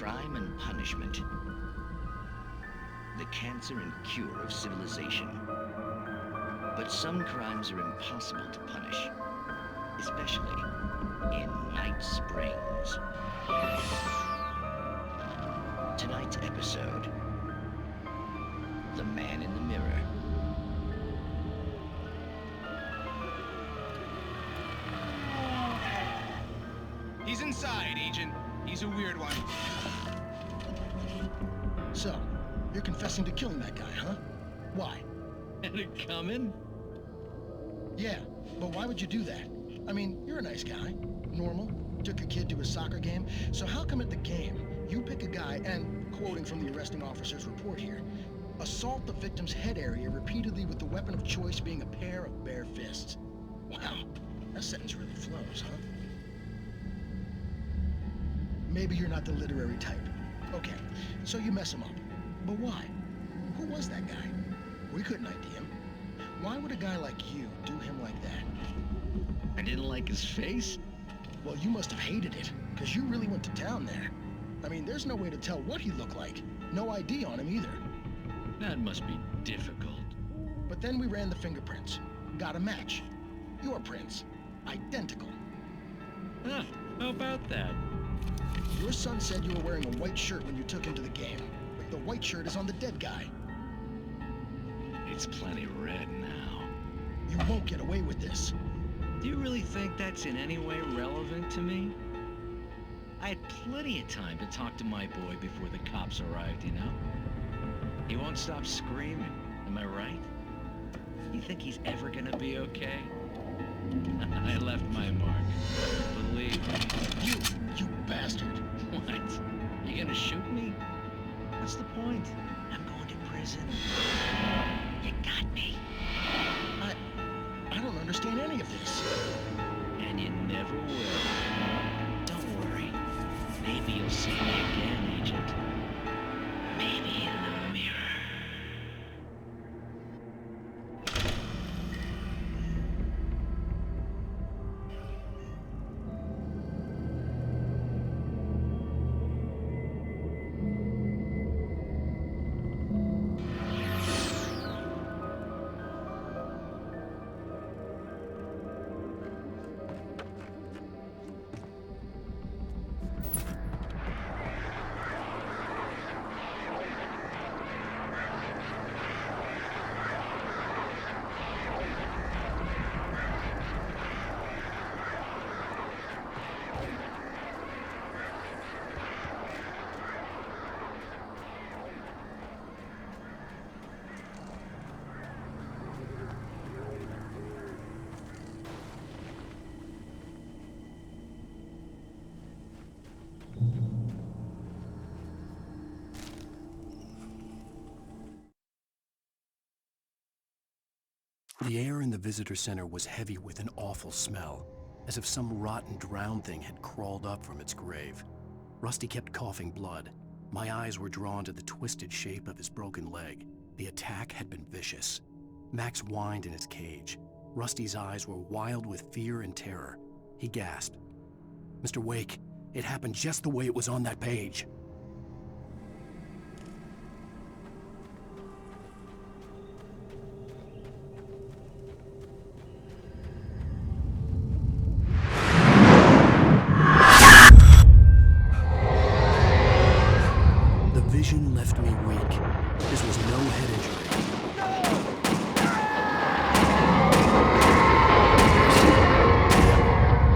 Crime and punishment. The cancer and cure of civilization. But some crimes are impossible to punish, especially in Night Springs. Tonight's episode, The Man in the Mirror. He's inside, Agent. He's a weird one. So, you're confessing to killing that guy, huh? Why? Had it coming? Yeah, but why would you do that? I mean, you're a nice guy. Normal. Took a kid to a soccer game. So how come at the game, you pick a guy and, quoting from the arresting officer's report here, assault the victim's head area repeatedly with the weapon of choice being a pair of bare fists? Wow, that sentence really flows, huh? Maybe you're not the literary type. Okay, so you mess him up. But why? Who was that guy? We couldn't ID him. Why would a guy like you do him like that? I didn't like his face? Well, you must have hated it, because you really went to town there. I mean, there's no way to tell what he looked like. No ID on him either. That must be difficult. But then we ran the fingerprints. Got a match. Your prints. Identical. Huh, how about that? Your son said you were wearing a white shirt when you took him to the game. But the white shirt is on the dead guy. It's plenty red now. You won't get away with this. Do you really think that's in any way relevant to me? I had plenty of time to talk to my boy before the cops arrived, you know? He won't stop screaming, am I right? You think he's ever gonna be okay? I left my mark. Believe me. You bastard. What? You gonna shoot me? What's the point? I'm going to prison. You got me. I don't understand any of this. And you never will. Don't worry. Maybe you'll see me again, Agent. Maybe in the mirror. The air in the visitor center was heavy with an awful smell, as if some rotten drowned thing had crawled up from its grave. Rusty kept coughing blood. My eyes were drawn to the twisted shape of his broken leg. The attack had been vicious. Max whined in his cage. Rusty's eyes were wild with fear and terror. He gasped. "Mr. Wake, it happened just the way it was on that page." Vision left me weak. This was no head injury.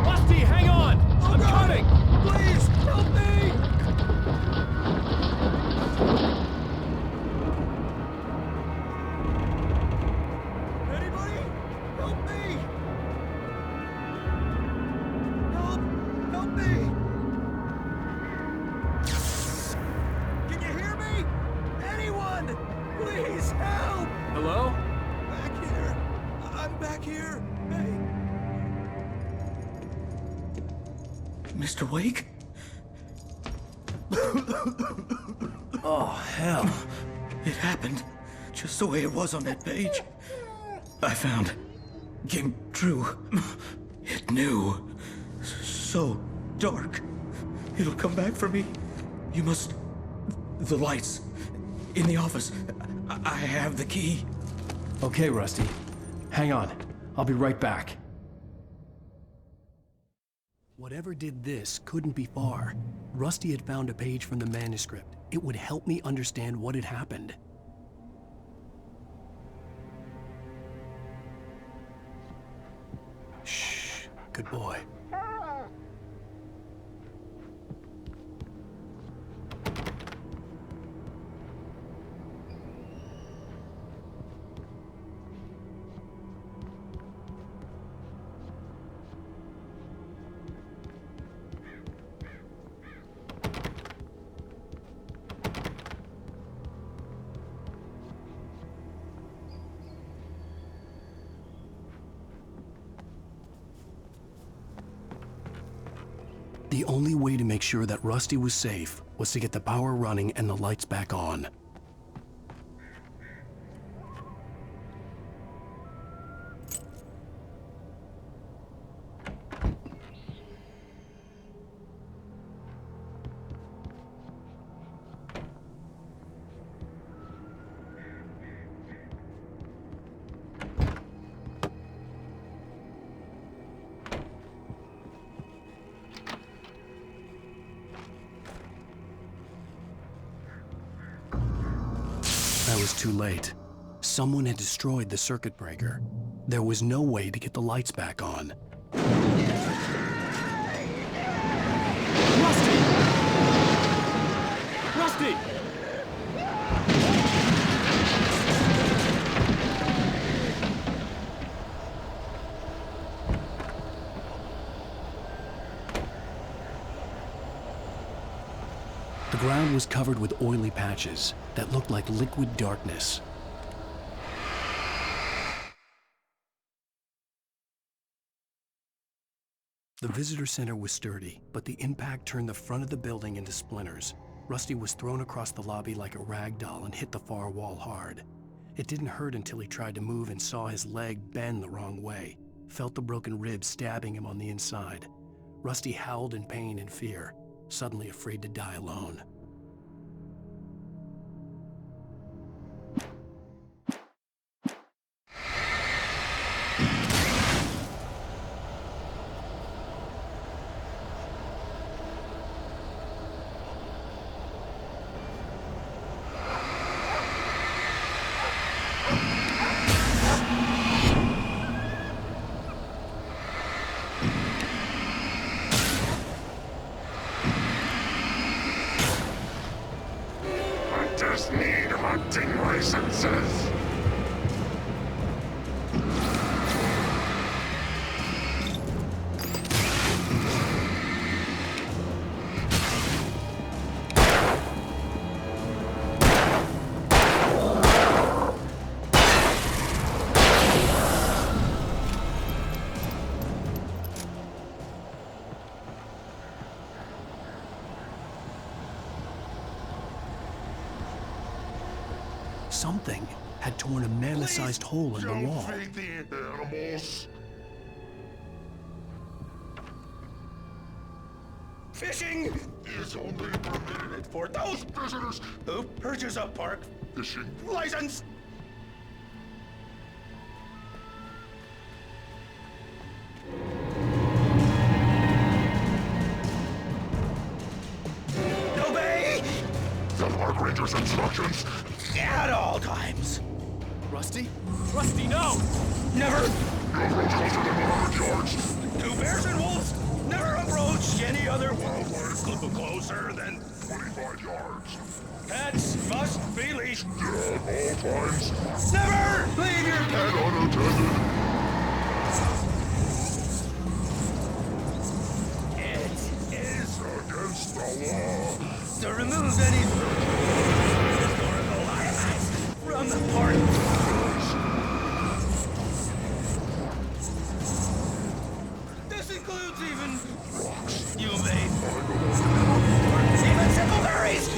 Rusty, hang on! I'm coming! Please, help me! Anybody? Help me! Help me! Please help! Hello? Back here. I'm back here. Hey. Mr. Wake? Oh, hell. It happened just the way it was on that page. I found. Came true. It knew. So dark. It'll come back for me. You must... The lights. In the office. I have the key. Okay, Rusty. Hang on. I'll be right back. Whatever did this couldn't be far. Rusty had found a page from the manuscript. It would help me understand what had happened. Shh. Good boy. The only way to make sure that Rusty was safe was to get the power running and the lights back on. I was too late. Someone had destroyed the circuit breaker. There was no way to get the lights back on. Rusty! Rusty! The ground was covered with oily patches that looked like liquid darkness. The visitor center was sturdy, but the impact turned the front of the building into splinters. Rusty was thrown across the lobby like a rag doll and hit the far wall hard. It didn't hurt until he tried to move and saw his leg bend the wrong way, felt the broken ribs stabbing him on the inside. Rusty howled in pain and fear, suddenly afraid to die alone. Hunters need hunting licenses. Something had torn a mammoth-sized hole in the Don't wall. feed the animals. Fishing Is only permitted for those visitors who purchase a park fishing. license. Obey The park ranger's instructions. at all times. Rusty? Rusty, no! Never No approach closer than 100 yards. to bears and wolves. Never approach any other wildlife closer than 25 yards. pets must be leashed. At all times. Never leave your pet. And unattended. It is Against the law. to remove any historical artifacts from the park. This includes even rocks. You may even simple berries.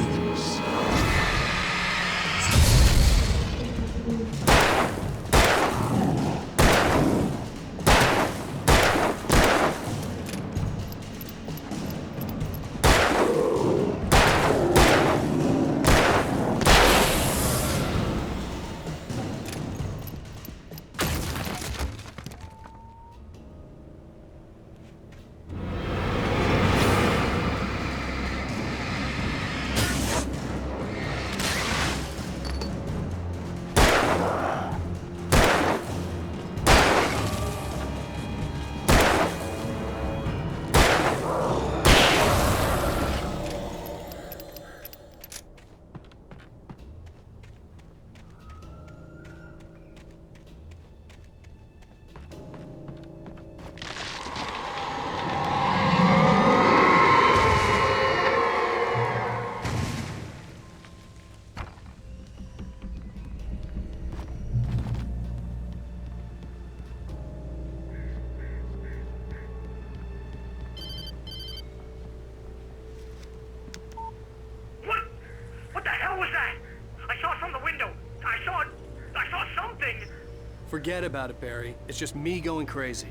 Forget about it, Barry. It's just me going crazy.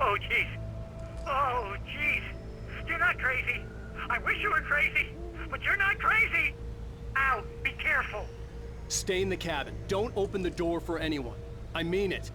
Oh, jeez. Oh, jeez. You're not crazy. I wish you were crazy, but you're not crazy. Ow, be careful. Stay in the cabin. Don't open the door for anyone. I mean it.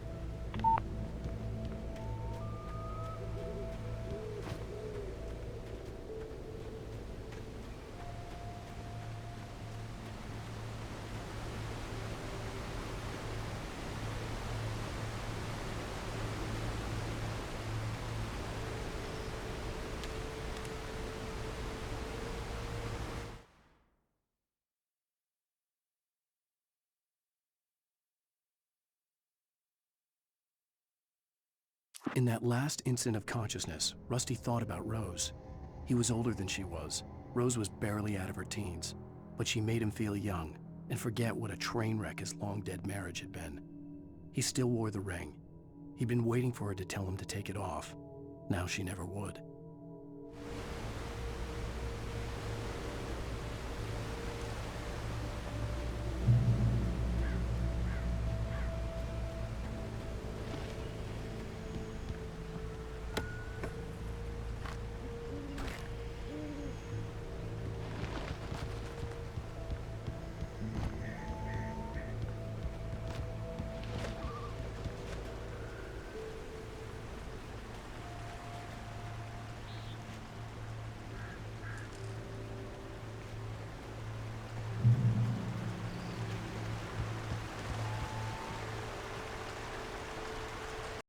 In that last instant of consciousness, Rusty thought about Rose. He was older than she was. Rose was barely out of her teens, but she made him feel young and forget what a train wreck his long-dead marriage had been. He still wore the ring. He'd been waiting for her to tell him to take it off. Now she never would.